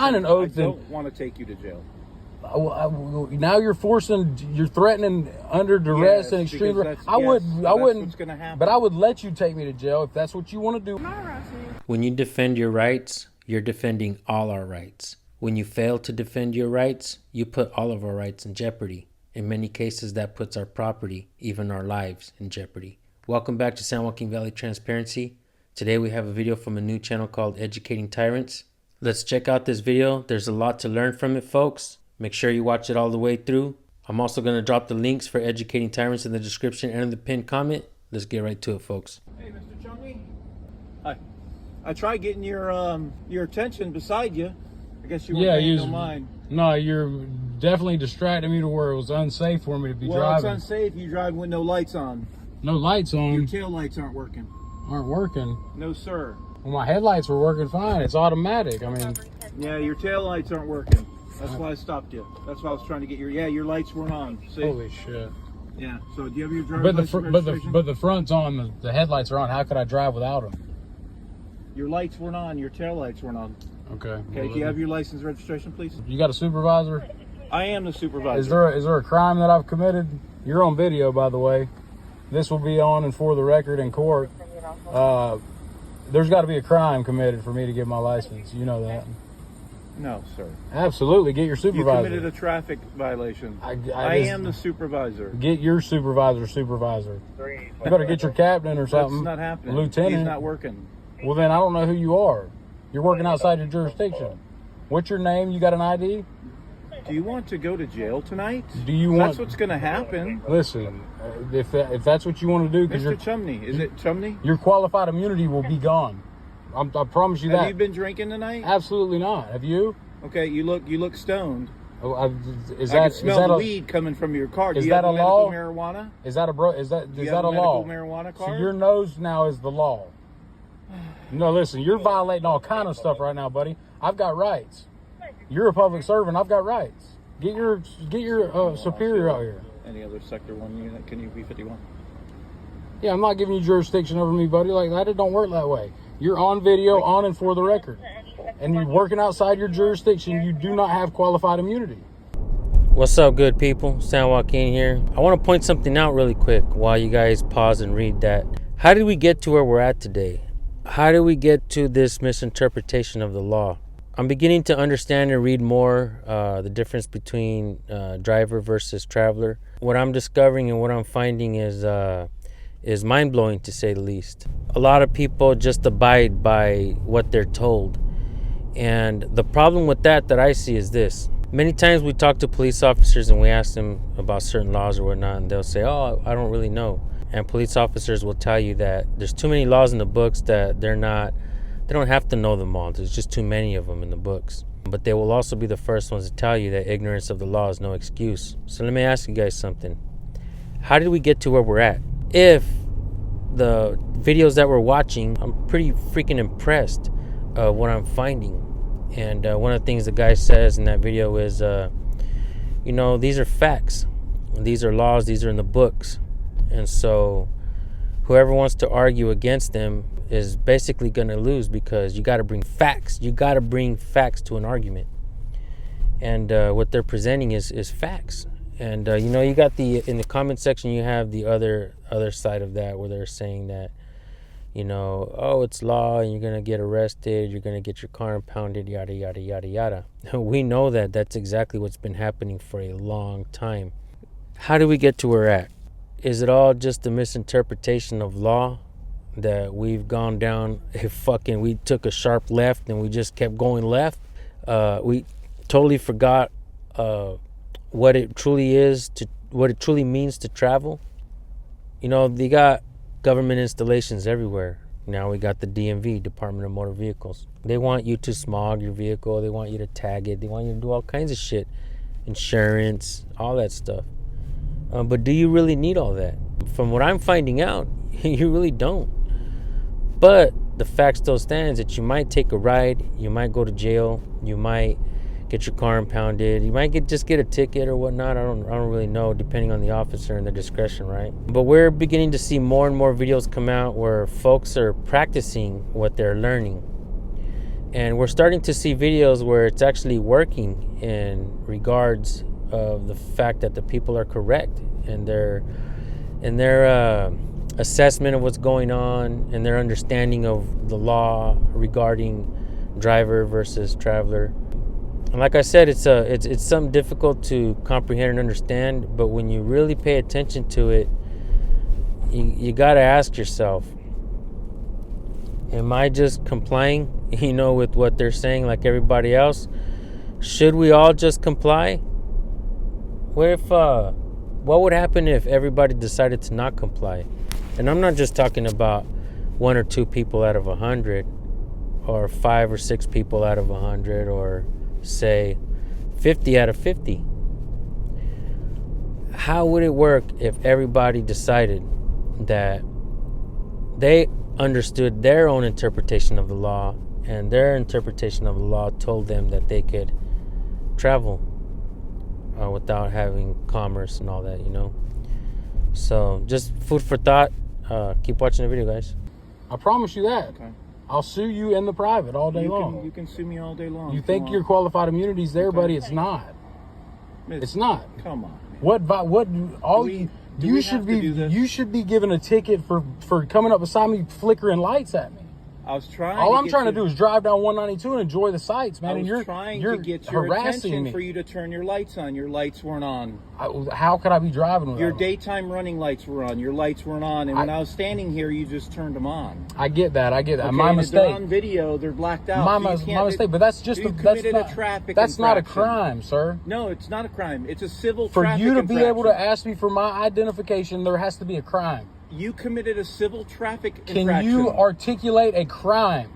Sign an oath. I don't want to take you to jail. Now you're threatening under duress and extreme. I wouldn't, what's gonna happen. But I would let you take me to jail if that's what you want to do. When you defend your rights, you're defending all our rights. When you fail to defend your rights, you put all of our rights in jeopardy. In many cases, that puts our property, even our lives, in jeopardy. Welcome back to San Joaquin Valley Transparency. Today we have a video from a new channel called Educating Tyrants. Let's check out this video. There's a lot to learn from it, folks. Make sure you watch it all the way through. I'm also going to drop the links for Educating Tyrants in the description and in the pinned comment. Let's get right to it, folks. Hey, Mr. Chunky. Hi. I tried getting your attention beside you. I guess you weren't paying no mind. No, you're definitely distracting me to where it was unsafe for me to be driving. Well, it's unsafe. You drive with no lights on. No lights on? Your tail lights aren't working. Aren't working? No, sir. Well, my headlights were working fine. It's automatic. I mean... Yeah, your tail lights aren't working. That's why I stopped you. That's why I was trying to get your lights weren't on. See? Holy shit. Yeah, so do you have your driver's license? But the front's on, the headlights are on. How could I drive without them? Your lights weren't on, your tail lights weren't on. Okay. Okay, do you have your license registration, please? You got a supervisor? I am the supervisor. Is there a crime that I've committed? You're on video, by the way. This will be on and for the record in court. There's got to be a crime committed for me to get my license. You know that. No, sir. Absolutely. Get your supervisor. You committed a traffic violation. I am the supervisor. Get your supervisor. You better get your captain or something. That's not happening. Lieutenant. He's not working. Well, then I don't know who you are. You're working outside your jurisdiction. What's your name? You got an ID? Do you want to go to jail tonight? Do you want? That's what's going to happen. Listen, if that's what you want to do, because Mr. Chumney, is it Chumney? Your qualified immunity will be gone. I promise you that. Have you been drinking tonight? Absolutely not. Have you? Okay, you look stoned. Oh, I can smell the weed coming from your car. Do you have a medical marijuana? Is that a law? Is that a medical marijuana card? So your nose now is the law. No, listen, you're violating all kind of stuff right now, buddy. I've got rights. You're a public servant. I've got rights. Get your superior out here. Any other sector 1 unit? Can you be 51? Yeah, I'm not giving you jurisdiction over me, buddy. Like that, it don't work that way. You're on video, on and for the record. And you're working outside your jurisdiction. You do not have qualified immunity. What's up, good people? San Joaquin here. I want to point something out really quick while you guys pause and read that. How did we get to where we're at today? How did we get to this misinterpretation of the law? I'm beginning to understand and read more the difference between driver versus traveler. What I'm discovering and what I'm finding is mind-blowing, to say the least. A lot of people just abide by what they're told. And the problem with that I see is this. Many times we talk to police officers and we ask them about certain laws or whatnot, and they'll say, oh, I don't really know. And police officers will tell you that there's too many laws in the books that they don't have to know them all. There's just too many of them in the books. But they will also be the first ones to tell you that ignorance of the law is no excuse. So let me ask you guys something. How did we get to where we're at? If the videos that we're watching, I'm pretty freaking impressed of what I'm finding. And one of the things the guy says in that video is, these are facts. These are laws. These are in the books. And so whoever wants to argue against them is basically going to lose, because you got to bring facts. You got to bring facts to an argument. And what they're presenting is facts. And, you got in the comment section, you have the other side of that, where they're saying that, it's law and you're going to get arrested. You're going to get your car impounded, yada, yada, yada, yada. We know that that's exactly what's been happening for a long time. How do we get to where we're at? Is it all just a misinterpretation of law that we've gone down we took a sharp left and we just kept going left? We totally forgot what it truly is, what it truly means to travel. They got government installations everywhere. Now we got the DMV, Department of Motor Vehicles. They want you to smog your vehicle. They want you to tag it. They want you to do all kinds of shit. Insurance, all that stuff. But do you really need all that? From what I'm finding out, you really don't. But the fact still stands that you might take a ride, you might go to jail, you might get your car impounded, you might just get a ticket or whatnot. I don't really know, depending on the officer and their discretion, right? But we're beginning to see more and more videos come out where folks are practicing what they're learning. And we're starting to see videos where it's actually working in regards of the fact that the people are correct in their assessment of what's going on and their understanding of the law regarding driver versus traveler. And like I said, it's something difficult to comprehend and understand, but when you really pay attention to it, you got to ask yourself, am I just complying, with what they're saying like everybody else? Should we all just comply? What would happen if everybody decided to not comply? And I'm not just talking about 1 or 2 people out of 100, or 5 or 6 people out of 100, or say 50 out of 50. How would it work if everybody decided that they understood their own interpretation of the law, and their interpretation of the law told them that they could travel without having commerce and all that, So just food for thought. Keep watching the video, guys. I promise you that. Okay. I'll sue you in the private all day long. You can sue me all day long. You think your qualified immunity's there, buddy? It's not. It's not. Come on. You should be given a ticket for coming up beside me flickering lights at me. I was trying. All I'm trying to do is drive down 192 and enjoy the sights, man. I was and you're trying you're to get your harassing attention me. for you to turn your lights on. Your lights weren't on. How could I be driving without Your them? daytime running lights were on. Your lights weren't on. And when I was standing here, you just turned them on. I get that. Okay, My mistake. They're on video. They're blacked out. My mistake. But that's just that's not a crime, sir. No, it's not a crime. It's a civil For traffic you to be able to infraction. ask me for my identification, there has to be a crime. You committed a civil traffic Can infraction. you articulate a crime?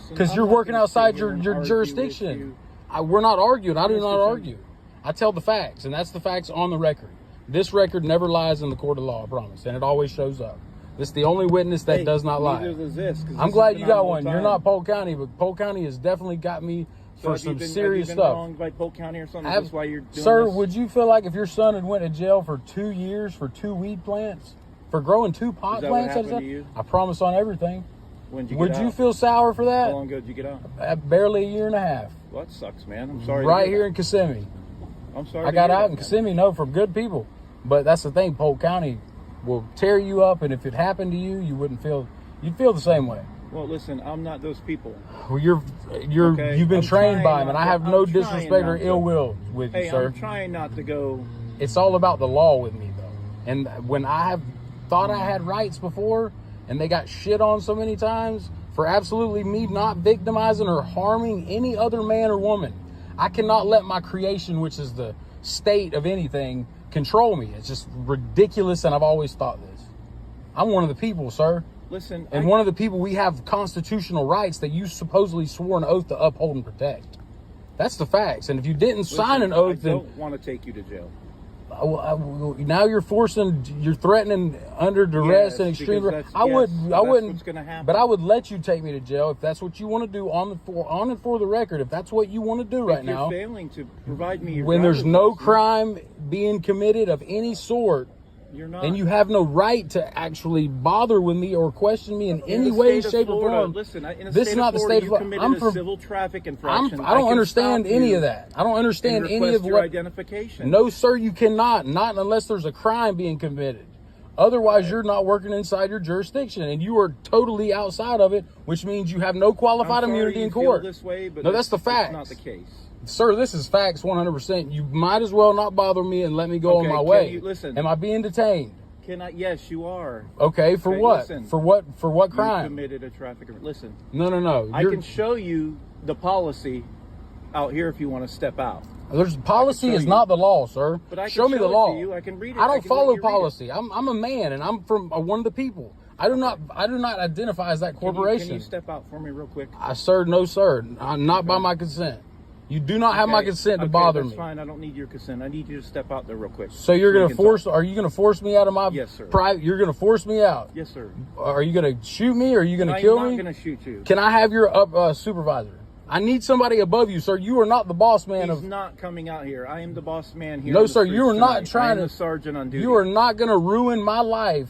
Because you're working outside your argue jurisdiction. We're not arguing. I do not argue. I tell the facts, and that's the facts on the record. This record never lies in the court of law, I promise, and it always shows up. This is the only witness that does not lie. I'm glad you got one. You're not Polk County, but Polk County has definitely got me for some serious stuff. Wronged by Polk County or something? That's why you're doing Sir, this? would you feel like if your son had went to jail for 2 years for 2 weed plants, for growing 2 pot plants? What happened to you? I promise on everything. Would you feel sour for that? How long ago did you get out? Barely a year and a half. Well, that sucks, man. I'm sorry. Right here in Kissimmee. I'm sorry. I got out in Kissimmee, from good people. But that's the thing, Polk County will tear you up, and if it happened to you, you'd feel the same way. Well, listen, I'm not those people. Well, you've been trained by them, and I have no disrespect or ill will with you, sir. I'm trying not to go. It's all about the law with me, though. And when I have thought I had rights before, and they got shit on so many times for absolutely me not victimizing or harming any other man or woman, I cannot let my creation, which is the state of anything, control me. It's just ridiculous, and I've always thought this. I'm one of the people, sir. Listen, and one of the people, we have constitutional rights that you supposedly swore an oth to uphold and protect. That's the facts. And if you didn't sign an oath, I don't want to take you to jail. Now you're threatening under duress and extreme. I wouldn't. But I would let you take me to jail if that's what you want to do on and for the record. If that's what you want to do right now. If you're failing to provide me your when there's no crime being committed of any sort, you're not. And you have no right to actually bother with me or question me in any way, shape, or form. Listen, this is not the state of Florida. I'm from civil traffic infraction. I don't understand any of that. I don't understand any of what identification. No, sir, you cannot. Not unless there's a crime being committed. Otherwise, you're not working inside your jurisdiction, and you are totally outside of it, which means you have no qualified immunity in court. This way, but no, that's the fact. Not the case. Sir, this is facts 100%. You might as well not bother me and let me go on my way. Listen. Am I being detained? Yes, you are. Okay, for what? Listen, for what crime? You committed a traffic. Listen. No. I can show you the policy out here if you want to step out. There's policy is not the law, sir. But I can show me the law. To you. I can read it. I don't follow policy. I'm a man, and I'm from one of the people. I do not identify as that corporation. Can you step out for me real quick? Sir, no, sir. Not by my consent. You do not have my consent to bother me. That's fine. I don't need your consent. I need you to step out there real quick. So you're going to force? Are you going to force me out of my private? You're going to force me out? Yes, sir. Are you going to shoot me? Or are you going to kill me? I'm not going to shoot you. Can I have your supervisor? I need somebody above you, sir. You are not the boss man. He's not coming out here. I am the boss man here. No, sir. You are not trying to. I'm the sergeant on duty. You are not going to ruin my life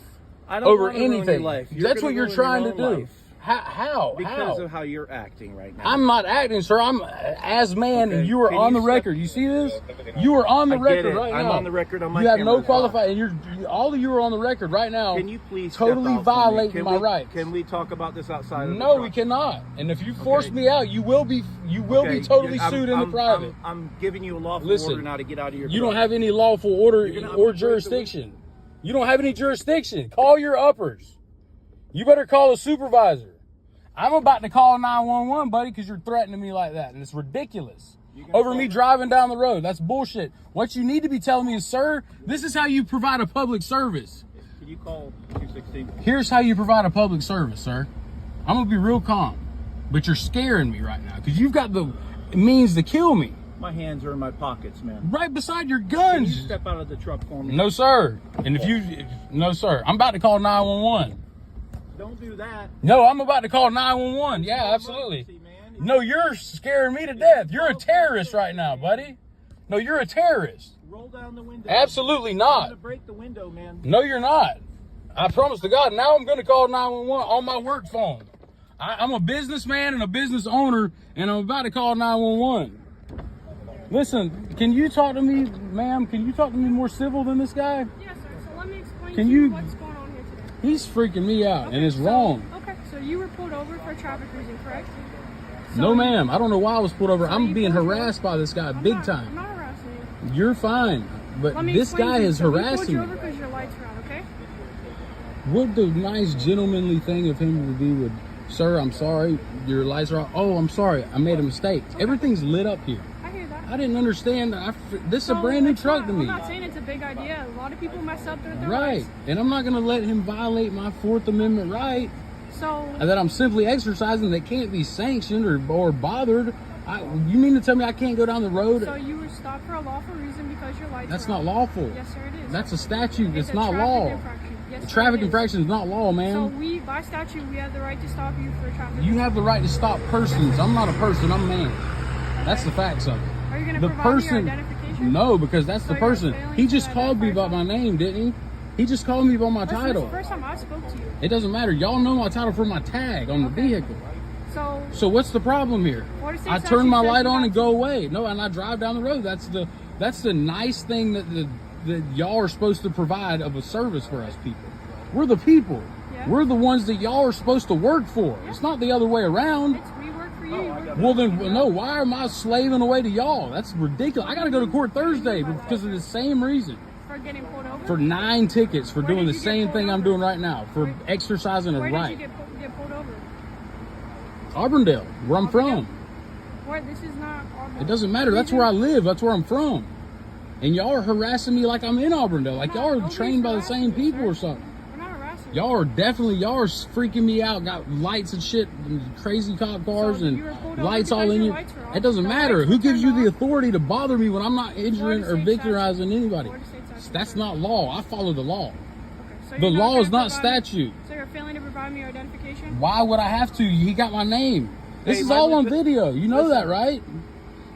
over anything. Life. That's what you're trying to do. How? Because of how you're acting right now. I'm not acting, sir. I'm as man, Okay. and you are Can on you the record. You see this? You are on the I get record it. right I'm now. on the record on my You have no camera as well. qualified, and all of you are on the record right now. Can you please totally step out for me? violating Can my we- rights? Can we talk about this outside of the No, truck? we cannot. And if you force Okay. me out, you will be Okay, totally I'm- sued in the I'm- private. I'm giving you a lawful Listen, order now to get out of your You truck. don't have any lawful order You're gonna or break the jurisdiction. You don't have any jurisdiction. Call your uppers. You better call a supervisor. I'm about to call 911, buddy, because you're threatening me like that, and it's ridiculous. Over me driving down the road. That's bullshit. What you need to be telling me is, sir, this is how you provide a public service. Can you call 216? Here's how you provide a public service, sir. I'm going to be real calm, but you're scaring me right now because you've got the means to kill me. My hands are in my pockets, man. Right beside your Can guns. you step out of the truck for me? No, sir. And no, sir. I'm about to call 911. Don't do that. No, I'm about to call 911. Yeah, absolutely. No, you're scaring me to death. You're a terrorist right now, buddy. No, you're a terrorist. Roll down the window. Absolutely I'm not. gonna break the window, man. No, you're not. I promise to God. Now I'm going to call 911 on my work phone. I'm a businessman and a business owner, and I'm about to call 911. Listen, can you talk to me, ma'am? Can you talk to me more civil than this guy? Yes, sir. So let me explain Can to you- you what's going on here today. He's freaking me out, and it's so- wrong. Okay, so you were pulled over for a traffic reason, correct? So No, ma'am. I don't know why I was pulled over. So I'm you being pulled you harassed by this guy I'm big not- time. I'm not harassing you. You're fine, but Let me this explain guy to you. is So we pulled harassing you me. over because your lights were out, okay? What the nice gentlemanly thing of him to do would, sir, I'm sorry, your lights are off. Oh, I'm sorry, I made a mistake. Everything's lit up here. I hear that. I didn't understand. This is a So brand new it's truck not- to me. I'm not saying it's a big idea. A lot of people mess up their Right, lights. and I'm not going to let him violate my Fourth Amendment right So that I'm simply exercising that can't be sanctioned or bothered. You mean to tell me I can't go down the road? So you were stopped for a lawful reason because your lights That's were not out. lawful. Yes, sir, it is. That's a statute. It's a not traffic law. infraction. Yes, sir, Traffic it is. infraction is not law, So man. we, by statute, we have the right to stop you for a traffic. You have the right to stop persons. I'm not a person. I'm man. That's the facts of it. Are you going to The provide me your person. identification? No, because that's So the you're person. failing He to just called me by identify my name, didn't he? He just called me by my This is title. the first time I spoke to you. It doesn't matter. Y'all know my title from my tag on the vehicle. So So what's the problem here? 46 I statute turn my says light you on have and go away. No, and I drive down the road. That's the nice thing that y'all are supposed to provide of a service for us people. We're the people. Yeah. We're the ones that y'all are supposed to work for. It's not the other way around. we work for you. You work for Well then, no, why am I slaving away to y'all? That's ridiculous. I gotta go to court Thursday because of the same reason. for getting pulled over. For 9 tickets for Where doing did the you get same pulled thing I'm over? doing right now. For exercising a Where did you right. get pulled over? Auburndale, where I'm from. Where this is not. It doesn't matter. That's where I live. That's where I'm from. And y'all are harassing me like I'm in Auburndale. Like y'all are Nobody's trained by the harassing same you, people sir. or something. We're not harassing. Y'all are freaking me out. Got lights and shit, and crazy cop cars So and you were pulled over lights all because in your you. lights were off. It doesn't The matter. lights Who were gives you turned the off. authority to bother me when I'm not injuring or Florida State victimizing anybody? Florida State statute, That's sir. not law. I follow the law. Okay, so The you're law gonna is not provide- statute. So you're failing to provide me your identification? Why would I have to? He got my name. This Hey, is my all on listen- video. You know that, listen. right?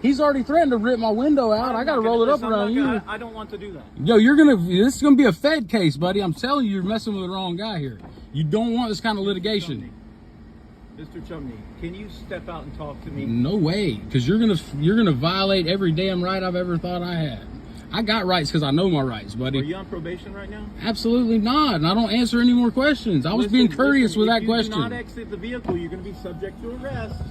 He's already threatened to rip my window out. I got to roll it up around you. I don't want to do that. Yo, this is going to be a Fed case, buddy. I'm telling you, you're messing with the wrong guy here. You don't want this kind of litigation. Mr. Chumney, can you step out and talk to me? No way, because you're gonna violate every damn right I've ever thought I had. I got rights because I know my rights, Are buddy. you on probation right now? Absolutely not, and I don't answer any more questions. I was being courteous with that If you do question. not exit the vehicle, you're going to be subject to arrest.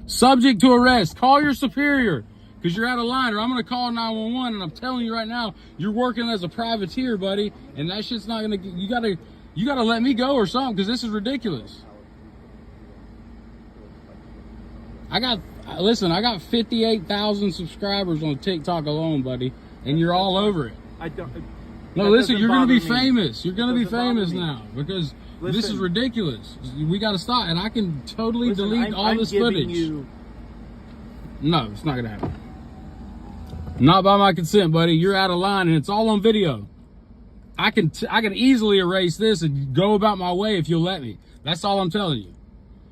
Subject to arrest. Call your superior, because you're out of line, or I'm gonna call 911. And I'm telling you right now, you're working as a privateer, buddy, and that shit's not gonna. You gotta let me go or something, because this is ridiculous. I got 58,000 subscribers on TikTok alone, buddy, and you're all over it. I don't. No, that listen, doesn't you're gonna be bother me. famous. You're gonna be It doesn't bother famous me. now because this is Listen. ridiculous. We gotta stop, and I can totally Listen, delete all I'm this giving footage. You, No, it's not gonna happen. Not by my consent, buddy. You're out of line, and it's all on video. I can easily erase this and go about my way if you'll let me. That's all I'm telling you.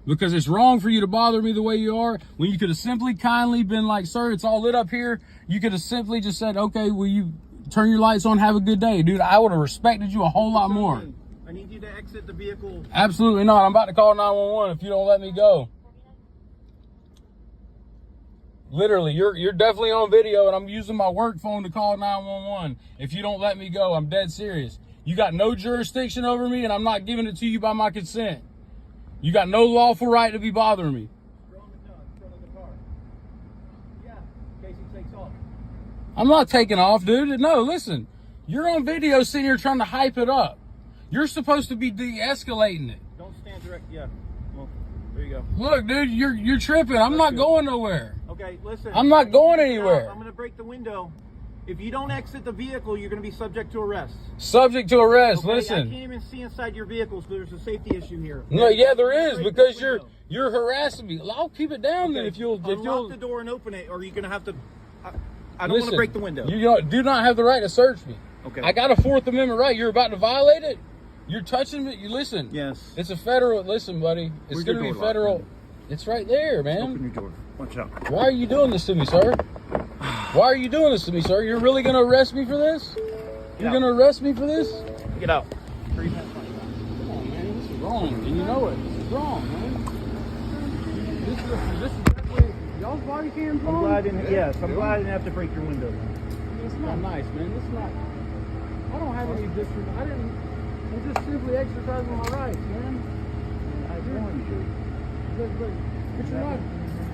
Because it's wrong for you to bother me the way you are, when you could have simply kindly been like, sir, it's all lit up here. You could have simply just said, okay, will you turn your lights on, have a good day. Dude, I would have respected you a whole lot more. I need you to exit the vehicle. Absolutely not. I'm about to call 911 if you don't let me go. Literally, you're definitely on video, and I'm using my work phone to call 911. If you don't let me go, I'm dead serious. You got no jurisdiction over me, and I'm not giving it to you by my consent. You got no lawful right to be bothering me. Throw him the gun in front of the car. Yeah, in case he takes off. I'm not taking off, dude. No, listen. You're on video sitting here trying to hype it up. You're supposed to be de-escalating it. Don't stand direct. Yeah. Well, there you go. Look, dude, you're tripping. I'm not going nowhere. Okay, listen. I'm not going anywhere. I'm going to break the window. If you don't exit the vehicle, you're going to be subject to arrest. Subject to arrest. Okay, Listen. I can't even see inside your vehicles because there's a safety issue here. No, yeah, there is, because you're harassing me. I'll keep it down then if you'll unlock the door and open it, or are you going to have to? I don't want to break the window. You do not have the right to search me. Okay. I got a Fourth Amendment right. You're about to violate it. You're touching me. You listen. Yes. It's a federal. Listen, buddy. It's going to be federal. It's right there, man. Open your door. Watch out. Why are you doing this to me, sir? Why are you doing this to me, sir? You're really going to arrest me for this? You're going to arrest me for this? Get out. Come on, man. This is wrong, and you know it. This is wrong, man. This is definitely y'all's body cam's wrong. I'm glad I didn't have to break your window. It's not nice, man. It's not. I don't have any district. I'm just simply exercising my rights, man. I warned you. But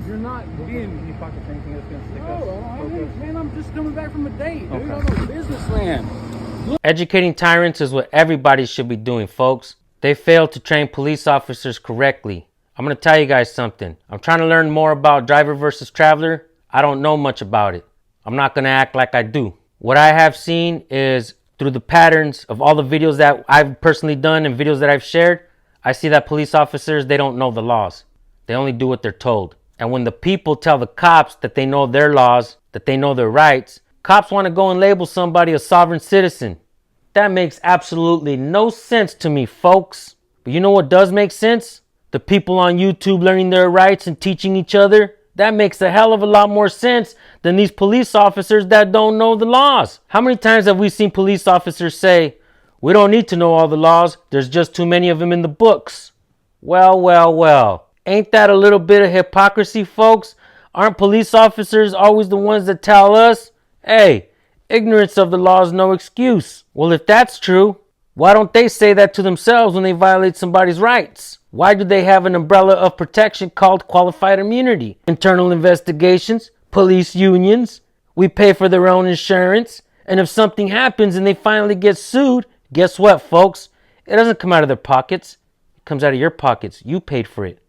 you're not being. Can you pocket anything that's going to stick us? No, I don't have any, man. I'm just coming back from a date, dude. I'm a businessman. Educating tyrants is what everybody should be doing, folks. They failed to train police officers correctly. I'm going to tell you guys something. I'm trying to learn more about driver versus traveler. I don't know much about it. I'm not going to act like I do. What I have seen is through the patterns of all the videos that I've personally done and videos that I've shared, I see that police officers, they don't know the laws. They only do what they're told. And when the people tell the cops that they know their laws, that they know their rights, cops want to go and label somebody a sovereign citizen. That makes absolutely no sense to me, folks. But you know what does make sense? The people on YouTube learning their rights and teaching each other. That makes a hell of a lot more sense than these police officers that don't know the laws. How many times have we seen police officers say, we don't need to know all the laws, there's just too many of them in the books? Well. Ain't that a little bit of hypocrisy, folks? Aren't police officers always the ones that tell us, hey, ignorance of the law is no excuse? Well, if that's true, why don't they say that to themselves when they violate somebody's rights? Why do they have an umbrella of protection called qualified immunity? Internal investigations, police unions, we pay for their own insurance, and if something happens and they finally get sued, guess what, folks? It doesn't come out of their pockets. It comes out of your pockets. You paid for it.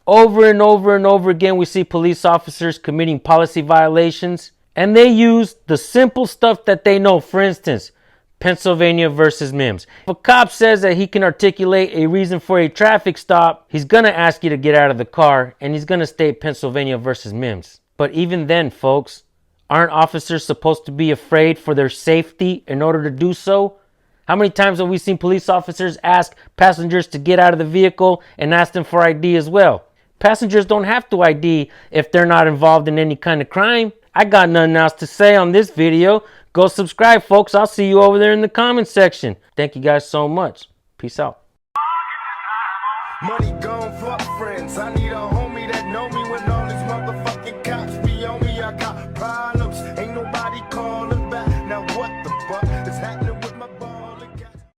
Over and over again, we see police officers committing policy violations, and they use the simple stuff that they know. For instance, Pennsylvania versus Mims. If a cop says that he can articulate a reason for a traffic stop, he's going to ask you to get out of the car, and he's going to state Pennsylvania versus Mims. But even then, folks, aren't officers supposed to be afraid for their safety in order to do so? How many times have we seen police officers ask passengers to get out of the vehicle and ask them for ID as well? Passengers don't have to ID if they're not involved in any kind of crime. I got nothing else to say on this video. Go subscribe, folks. I'll see you over there in the comment section. Thank you guys so much. Peace out. Money gone, fuck friends. I need a homie that know me